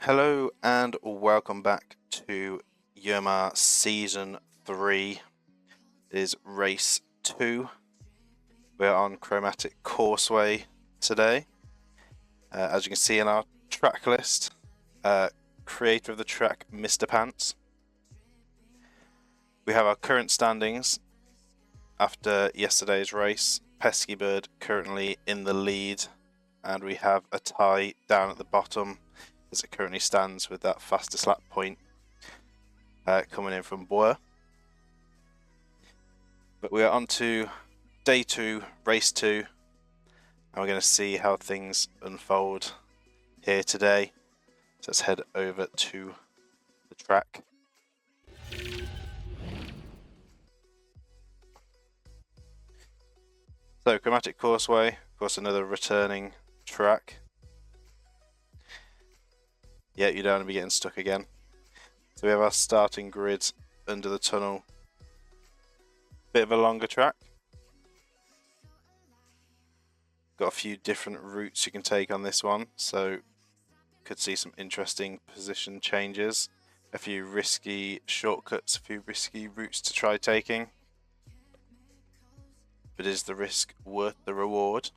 Hello and welcome back to UMR Season 3. It is Race 2. We're on Chromatic Courseway today. As you can see in our track list, creator of the track, Mr. Pants. We have our current standings after yesterday's race. Pesky Bird currently in the lead, and we have a tie down at the bottom as it currently stands, with that fastest lap point coming in from Boer. But we are on to day 2, race 2, and we're going to see how things unfold here today. So let's head over to the track. So Chromatic Courseway, of course, another returning track. Yeah, you don't want to be getting stuck again. So we have our starting grid under the tunnel. Bit of a longer track. Got a few different routes you can take on this one, so could see some interesting position changes. A few risky shortcuts, a few risky routes to try taking. But is the risk worth the reward?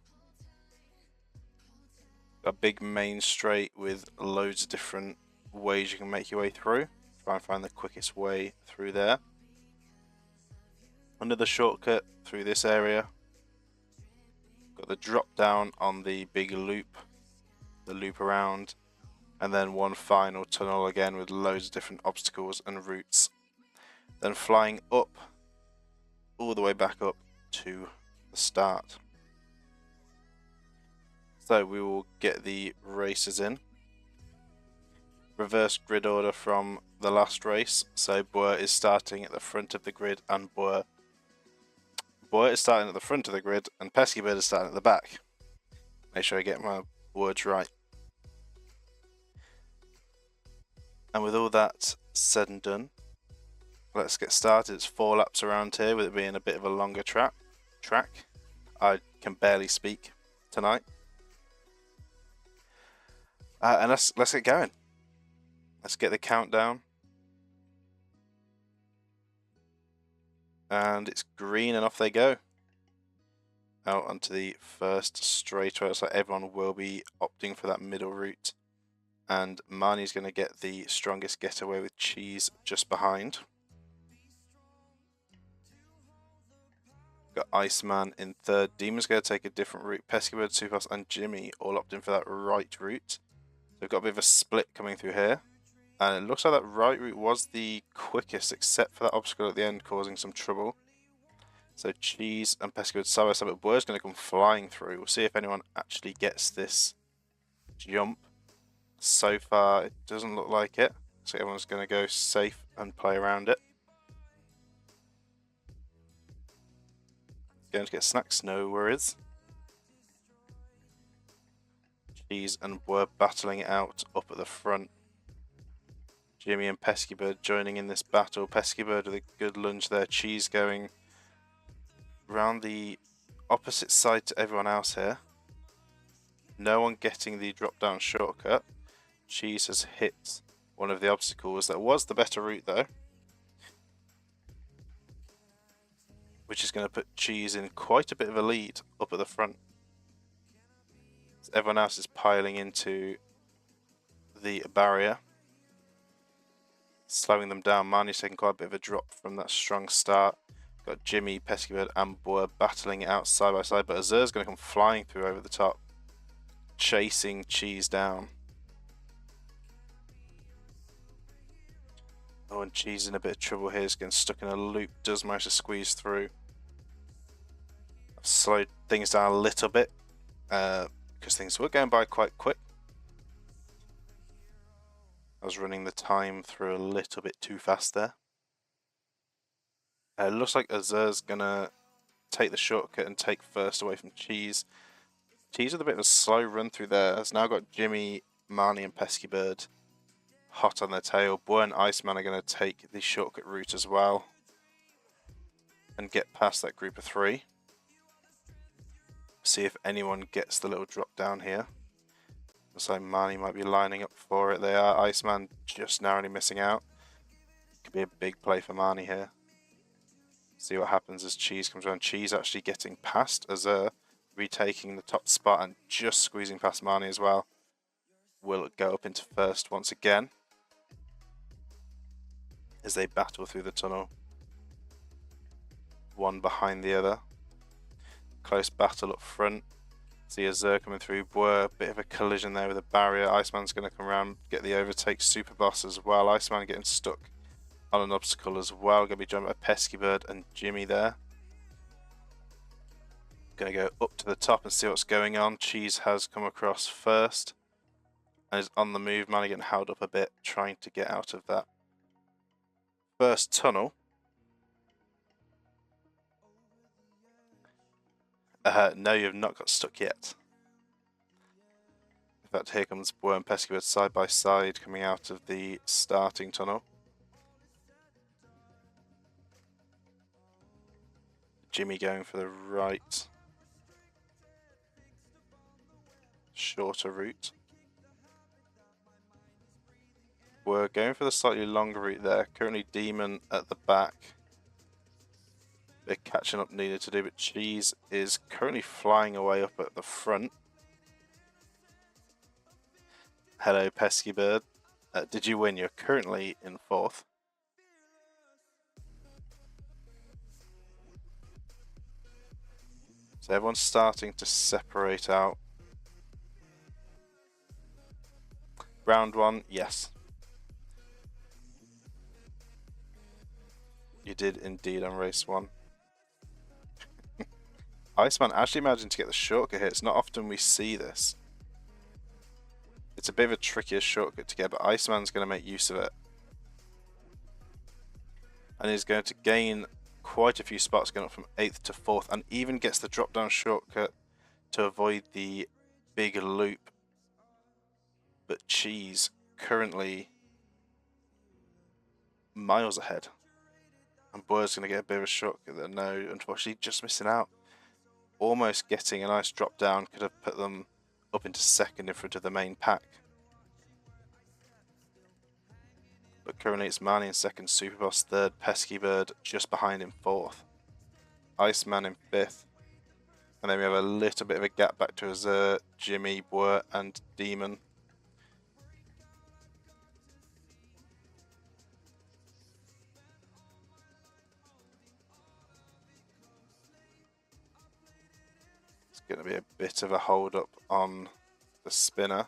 A big main straight with loads of different ways you can make your way through. Try and find the quickest way through there. Another shortcut through this area. Got the drop down on the big loop, the loop around, and then one final tunnel again with loads of different obstacles and routes. Then flying up, all the way back up to the start. So we will get the races in. Reverse grid order from the last race. So Boer is starting at the front of the grid, and Boer is starting at the front of the grid, and Pesky Bird is starting at the back. Make sure I get my words right. And with all that said and done, let's get started. It's 4 laps around here, with it being a bit of a longer track. I can barely speak tonight. And let's get going. Let's get the countdown. And it's green and off they go. Out onto the first straightaway. So everyone will be opting for that middle route. And Marnie's going to get the strongest getaway with Cheese just behind. Got Iceman in third. Demon's going to take a different route. Pesky Bird, Superhouse and Jimmy all opting for that right route. So we've got a bit of a split coming through here. And it looks like that right route was the quickest, except for that obstacle at the end causing some trouble. So Cheese and Pesky Bird side by side, but Boer's going to come flying through. We'll see if anyone actually gets this jump. So far, it doesn't look like it. So everyone's going to go safe and play around it. Going to get snacks, no worries. Cheese and Boer battling it out up at the front. Jimmy and Pesky Bird joining in this battle. Pesky Bird with a good lunge there. Cheese going round the opposite side to everyone else here. No one getting the drop down shortcut. Cheese has hit one of the obstacles. That was the better route though, which is going to put Cheese in quite a bit of a lead up at the front. Everyone else is piling into the barrier, slowing them down. Marnie's taking quite a bit of a drop from that strong start. Got Jimmy, Pesky Bird and Boer battling it out side by side, but Azur's going to come flying through over the top, chasing Cheese down. Oh, and Cheese in a bit of trouble here. He's getting stuck in a loop. Does manage to squeeze through. I've slowed things down a little bit, because things were going by quite quick. I was running the time through a little bit too fast there. It looks like Azur's gonna take the shortcut and take first away from Cheese. Cheese with a bit of a slow run through there. Has now got Jimmy, Marnie and Pesky Bird hot on their tail. Boer and Iceman are going to take the shortcut route as well and get past that group of 3. See if anyone gets the little drop down here. Looks like Marnie might be lining up for it. They are. Iceman just narrowly missing out. Could be a big play for Marnie here. See what happens as Cheese comes around. Cheese actually getting past Azur, retaking the top spot and just squeezing past Marnie as well. Will go up into first once again as they battle through the tunnel. One behind the other. Close battle up front. See Azur coming through. Boer, bit of a collision there with a barrier. Iceman's going to come around, get the overtake. Super Boss as well. Iceman getting stuck on an obstacle as well. Going to be jumped by Pesky Bird and Jimmy there. Going to go up to the top and see what's going on. Cheese has come across first and is on the move. Manny getting held up a bit, trying to get out of that first tunnel. No, you've not got stuck yet. In fact, here comes Boer and Pesky Bird side by side coming out of the starting tunnel. Jimmy going for the right, shorter route. We're going for the slightly longer route there. Currently Demon at the back. Bit catching up needed to do, but Cheese is currently flying away up at the front. Hello, Pesky Bird. Did you win? You're currently in fourth. So everyone's starting to separate out. Round one, yes. You did indeed on race one. Iceman actually managing to get the shortcut here. It's not often we see this. It's a bit of a trickier shortcut to get, but Iceman's going to make use of it. And he's going to gain quite a few spots, going up from 8th to 4th, and even gets the drop down shortcut to avoid the big loop. But Cheese currently miles ahead. And Boer's going to get a bit of a shortcut there. No, unfortunately just missing out. Almost getting a nice drop down, could have put them up into second in front of the main pack. But currently it's Marnie in second, Superboss third, Pesky Bird just behind him fourth. Iceman in fifth. And then we have a little bit of a gap back to Azur, Jimmy, Boer and Demon. Going to be a bit of a hold up on the spinner.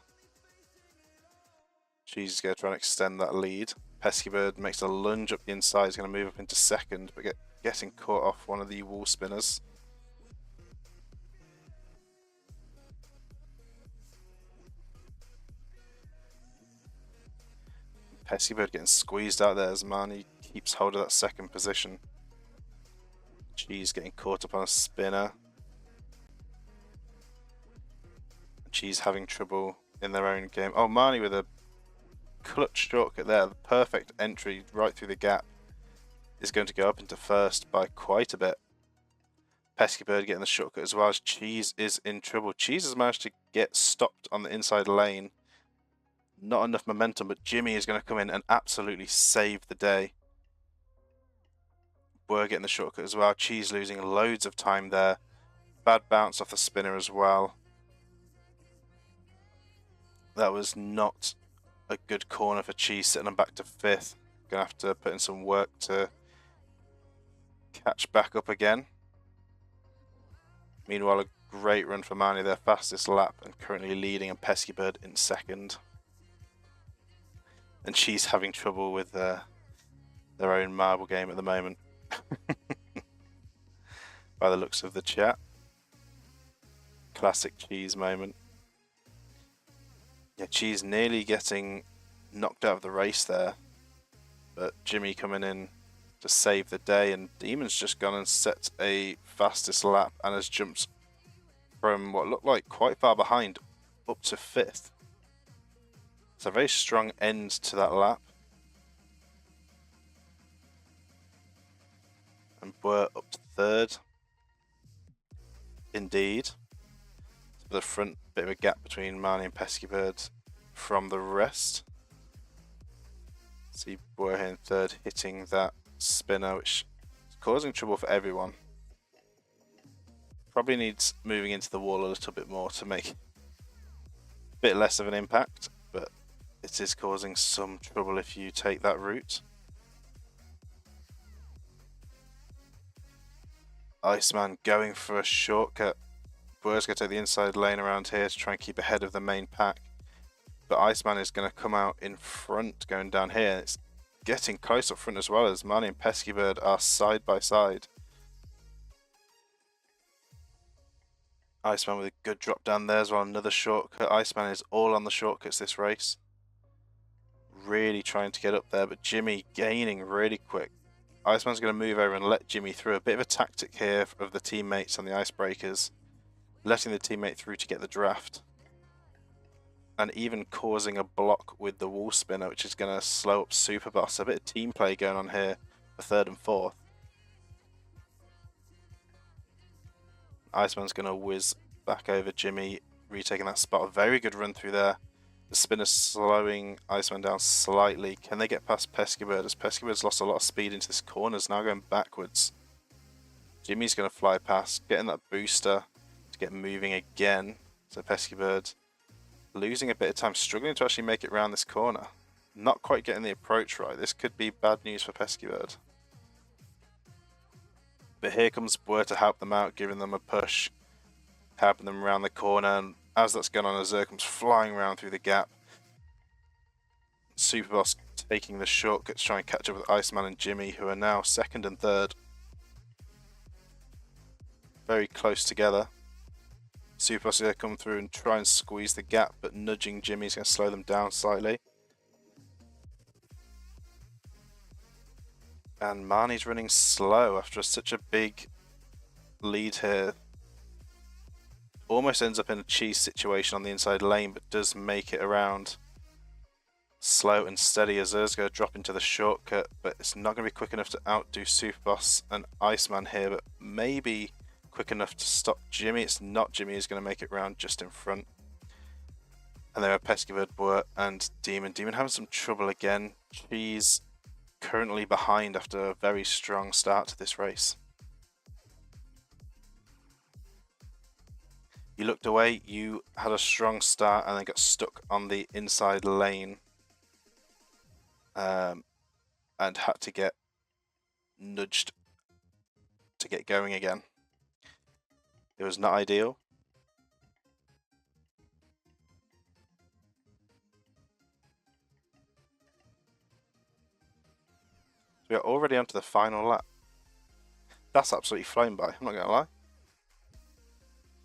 Cheese is going to try and extend that lead. Pesky Bird makes a lunge up the inside. He's going to move up into second, but getting caught off one of the wall spinners. Pesky Bird getting squeezed out there as Marnie keeps hold of that second position. Cheese getting caught up on a spinner. Cheese having trouble in their own game. Oh, Marnie with a clutch shortcut there. The perfect entry right through the gap is going to go up into first by quite a bit. Pesky Bird getting the shortcut as well as Cheese is in trouble. Cheese has managed to get stopped on the inside lane. Not enough momentum, but Jimmy is going to come in and absolutely save the day. We're getting the shortcut as well. Cheese losing loads of time there. Bad bounce off the spinner as well. That was not a good corner for Cheese, sitting on back to fifth. Gonna have to put in some work to catch back up again. Meanwhile, a great run for Marnie, their fastest lap, and currently leading, and Pesky Bird in second. And Cheese having trouble with their own marble game at the moment. By the looks of the chat. Classic Cheese moment. Yeah, Cheese nearly getting knocked out of the race there, but Jimmy coming in to save the day, and Demon's just gone and set a fastest lap and has jumped from what looked like quite far behind up to fifth. It's a very strong end to that lap. And we're up to third. Indeed. It's a the front, bit of a gap between Marnie and Pesky Bird from the rest. See Boer here in third hitting that spinner, which is causing trouble for everyone. Probably needs moving into the wall a little bit more to make a bit less of an impact, but it is causing some trouble if you take that route. Iceman going for a shortcut. Boer's going to take the inside lane around here to try and keep ahead of the main pack. But Iceman is going to come out in front going down here. It's getting close up front as well, as Marnie and Pesky Bird are side by side. Iceman with a good drop down there as well, another shortcut. Iceman is all on the shortcuts this race. Really trying to get up there, but Jimmy gaining really quick. Iceman's going to move over and let Jimmy through. A bit of a tactic here of the teammates on the icebreakers, letting the teammate through to get the draft. And even causing a block with the wall spinner, which is going to slow up Superboss. A bit of team play going on here for third and fourth. Iceman's going to whiz back over Jimmy, retaking that spot. A very good run through there. The spinner slowing Iceman down slightly. Can they get past Pesky Bird? As Pesky Bird's lost a lot of speed into this corner, is now going backwards. Jimmy's going to fly past, getting that booster to get moving again. So Pesky Bird losing a bit of time, struggling to actually make it round this corner. Not quite getting the approach right. This could be bad news for Pesky Bird. But here comes Boer to help them out, giving them a push, helping them around the corner. And as that's going on, Azure comes flying around through the gap. Superboss taking the shortcut to try and catch up with Iceman and Jimmy, who are now second and third. Very close together. Superboss is going to come through and try and squeeze the gap, but nudging Jimmy is going to slow them down slightly. And Marnie's running slow after such a big lead here. Almost ends up in a cheese situation on the inside lane, but does make it around. Slow and steady. Azur's going to drop into the shortcut, but it's not going to be quick enough to outdo Superboss and Iceman here, but maybe quick enough to stop Jimmy. It's not. Jimmy is going to make it round just in front. And there are Pesky Bird, Boer and Demon. Demon having some trouble again. Cheese currently behind after a very strong start to this race. You looked away, you had a strong start and then got stuck on the inside lane and had to get nudged to get going again. It was not ideal. We are already onto the final lap. That's absolutely flown by, I'm not going to lie.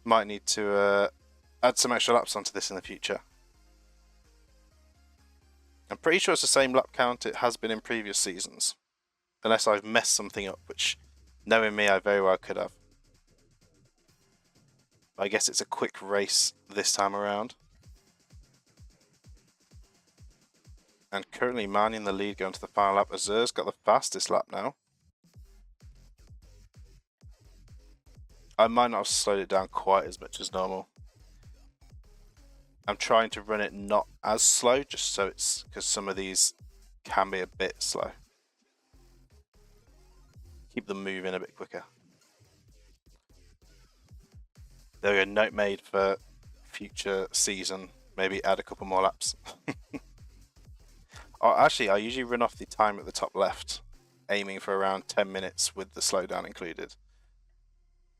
Might need to add some extra laps onto this in the future. I'm pretty sure it's the same lap count it has been in previous seasons. Unless I've messed something up, which, knowing me, I very well could have. I guess it's a quick race this time around. And currently Marnie in the lead going to the final lap. Azur's got the fastest lap now. I might not have slowed it down quite as much as normal. I'm trying to run it not as slow, just so it's, because some of these can be a bit slow. Keep them moving a bit quicker. There we go, note made for future season. Maybe add a couple more laps. Oh, actually, I usually run off the time at the top left, aiming for around 10 minutes with the slowdown included.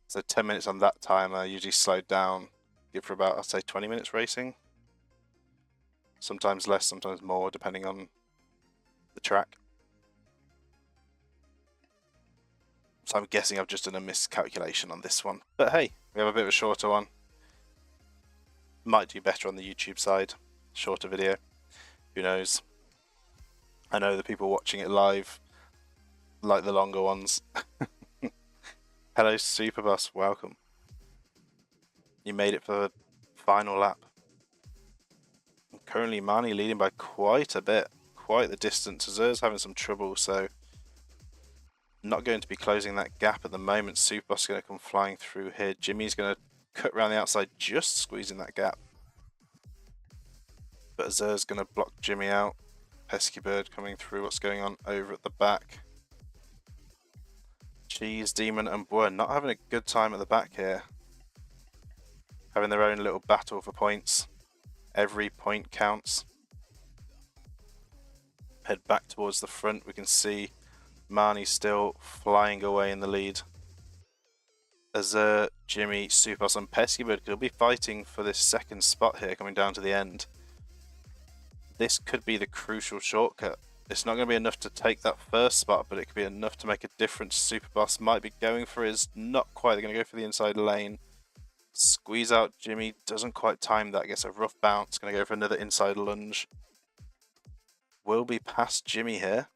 So 10 minutes on that time, I usually slow down, give for about, I'd say 20 minutes racing. Sometimes less, sometimes more, depending on the track. So I'm guessing I've just done a miscalculation on this one. But hey, we have a bit of a shorter one. Might do better on the YouTube side, shorter video. Who knows? I know the people watching it live like the longer ones. Hello Superbus, welcome. You made it for the final lap. Currently Marnie leading by quite a bit, quite the distance. Azur's having some trouble, so not going to be closing that gap at the moment. Superbus is going to come flying through here. Jimmy's going to cut around the outside, just squeezing that gap. But Azur's going to block Jimmy out. Pesky Bird coming through. What's going on over at the back? Cheese, Demon, and Boer not having a good time at the back here. Having their own little battle for points. Every point counts. Head back towards the front. We can see Marnie still flying away in the lead. Azur, Jimmy, Supos, and Pesky Bird could be fighting for this second spot here coming down to the end. This could be the crucial shortcut. It's not going to be enough to take that first spot, but it could be enough to make a difference. Superboss might be going for his, not quite. They're going to go for the inside lane. Squeeze out Jimmy, doesn't quite time that, gets a rough bounce. Going to go for another inside lunge. Will be past Jimmy here.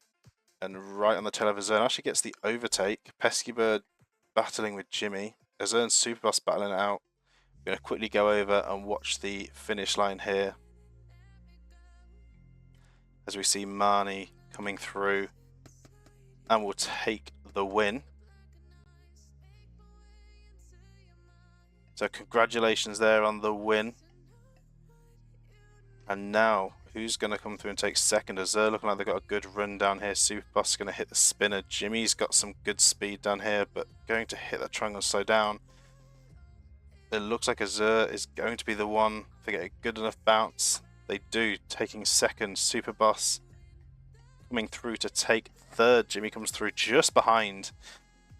And right on the tail of Azur, actually gets the overtake. Pesky Bird battling with Jimmy. Azur and Superboss battling it out. I'm going to quickly go over and watch the finish line here. As we see Marnie coming through and will take the win. So congratulations there on the win. And now, who's going to come through and take second? Azur looking like they've got a good run down here. Superboss is going to hit the spinner. Jimmy's got some good speed down here, but going to hit that triangle and slow down. It looks like Azur is going to be the one to get a good enough bounce. They do, taking second. Superboss coming through to take third. Jimmy comes through just behind.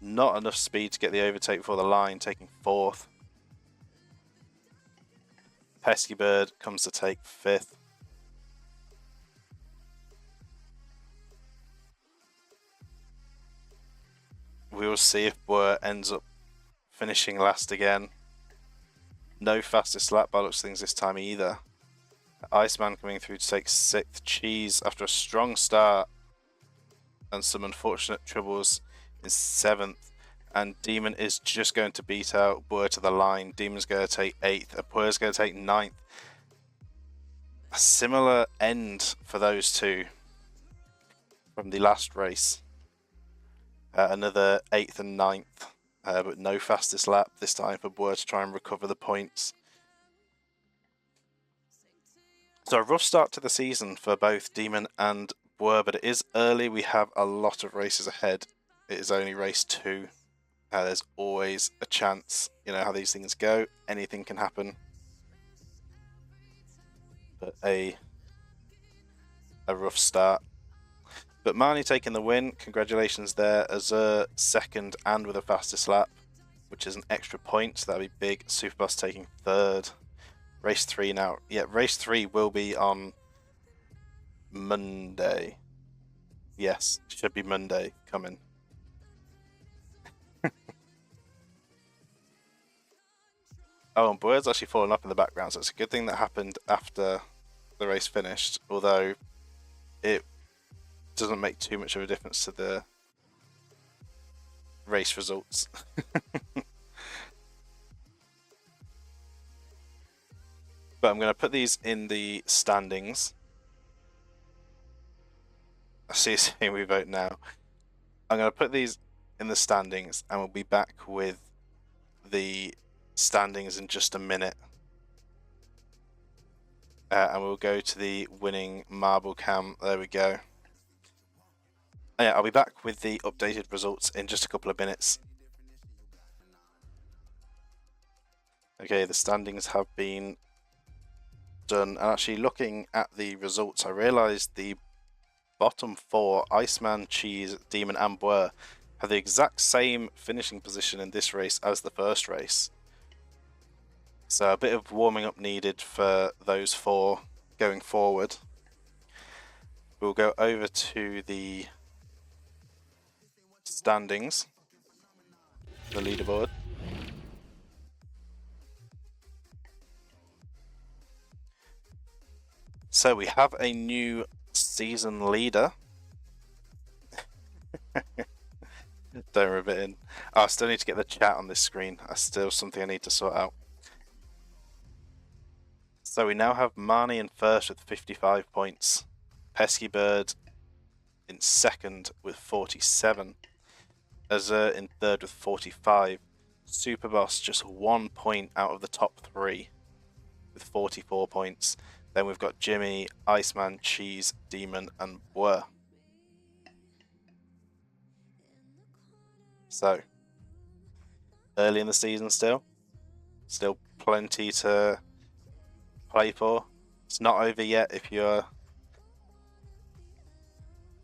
Not enough speed to get the overtake before the line, taking fourth. Pesky Bird comes to take fifth. We will see if Boer ends up finishing last again. No fastest lap by looks of things this time either. Iceman coming through to take sixth. Cheese after a strong start and some unfortunate troubles in seventh. And Demon is just going to beat out Boer to the line. Demon's going to take eighth. Boer's going to take ninth. A similar end for those two from the last race. Another eighth and ninth, but no fastest lap this time for Boer to try and recover the points. So a rough start to the season for both Demon and Boer, but it is early. We have a lot of races ahead. It is only race 2. There's always a chance. You know how these things go. Anything can happen. But a rough start. But Marnie taking the win. Congratulations there. Azur second and with a fastest lap, which is an extra point. So that'll be big. Superboss taking third. Race 3 now. Yeah, race 3 will be on Monday. Yes, should be Monday coming. Oh, and Boer's actually fallen up in the background, so it's a good thing that happened after the race finished, although it doesn't make too much of a difference to the race results. But I'm going to put these in the standings. I see we vote now. I'm going to put these in the standings and we'll be back with the standings in just a minute. And we'll go to the winning marble cam. There we go. Yeah, I'll be back with the updated results in just a couple of minutes. Okay, the standings have been done. And actually looking at the results, I realised the bottom 4, Iceman, Cheese, Demon and Boer, have the exact same finishing position in this race as the first race. So a bit of warming up needed for those 4 going forward. We'll go over to the standings, the leaderboard. So we have a new season leader. Don't rub it in. Oh, I still need to get the chat on this screen. That's still something I need to sort out. So we now have Marnie in first with 55 points. Pesky Bird in second with 47. Azur in third with 45. Super Boss just 1 point out of the top 3 with 44 points. Then we've got Jimmy, Iceman, Cheese, Demon, and Blur. So, early in the season still plenty to play for. It's not over yet if you're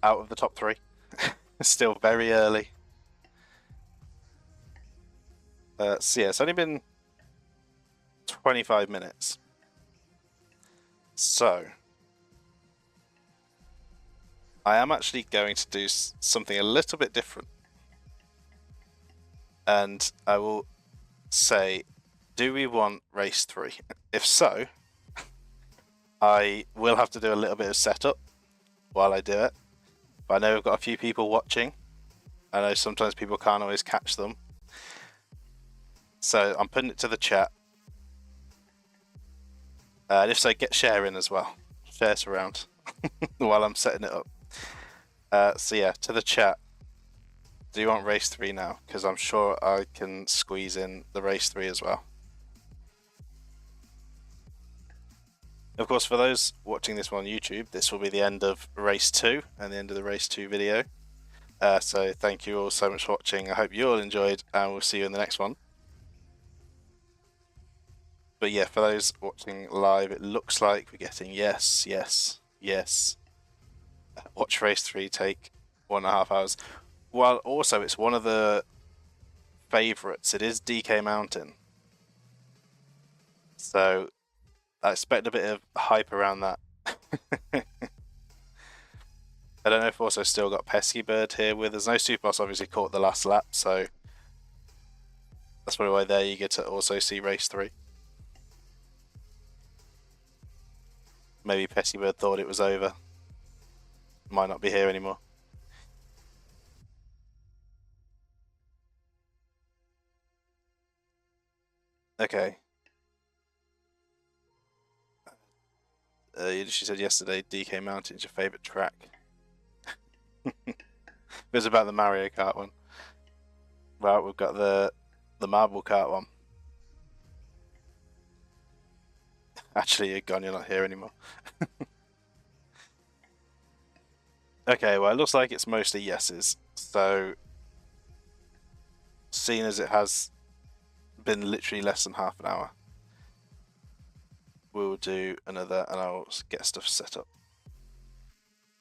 out of the top 3. It's still very early. So yeah, it's only been 25 minutes. So, I am actually going to do something a little bit different. And I will say, do we want race 3? If so, I will have to do a little bit of setup while I do it. But I know we've got a few people watching. I know sometimes people can't always catch them. So I'm putting it to the chat. And if so, get sharing as well. Share it around while I'm setting it up. So yeah, to the chat. Do you want race 3 now? Because I'm sure I can squeeze in the race 3 as well. Of course, for those watching this one on YouTube, this will be the end of race 2 and the end of the race 2 video. So thank you all so much for watching. I hope you all enjoyed, and we'll see you in the next one. But yeah, for those watching live, it looks like we're getting yes, yes, yes. Watch race 3 take 1.5 hours. Well, also, it's one of the favourites. It is DK Mountain. So, I expect a bit of hype around that. I don't know if also still got Pesky Bird here with us. No Super Boss obviously caught the last lap, so that's probably why there you get to also see race 3. Maybe Pesky Bird thought it was over. Might not be here anymore. Okay. She said yesterday DK Mountain is your favourite track. It was about the Mario Kart one. Right, we've got the Marble Kart one. Actually, you're gone, you're not here anymore. Okay, well, it looks like it's mostly yeses. So, seeing as it has been literally less than half an hour, we'll do another and I'll get stuff set up.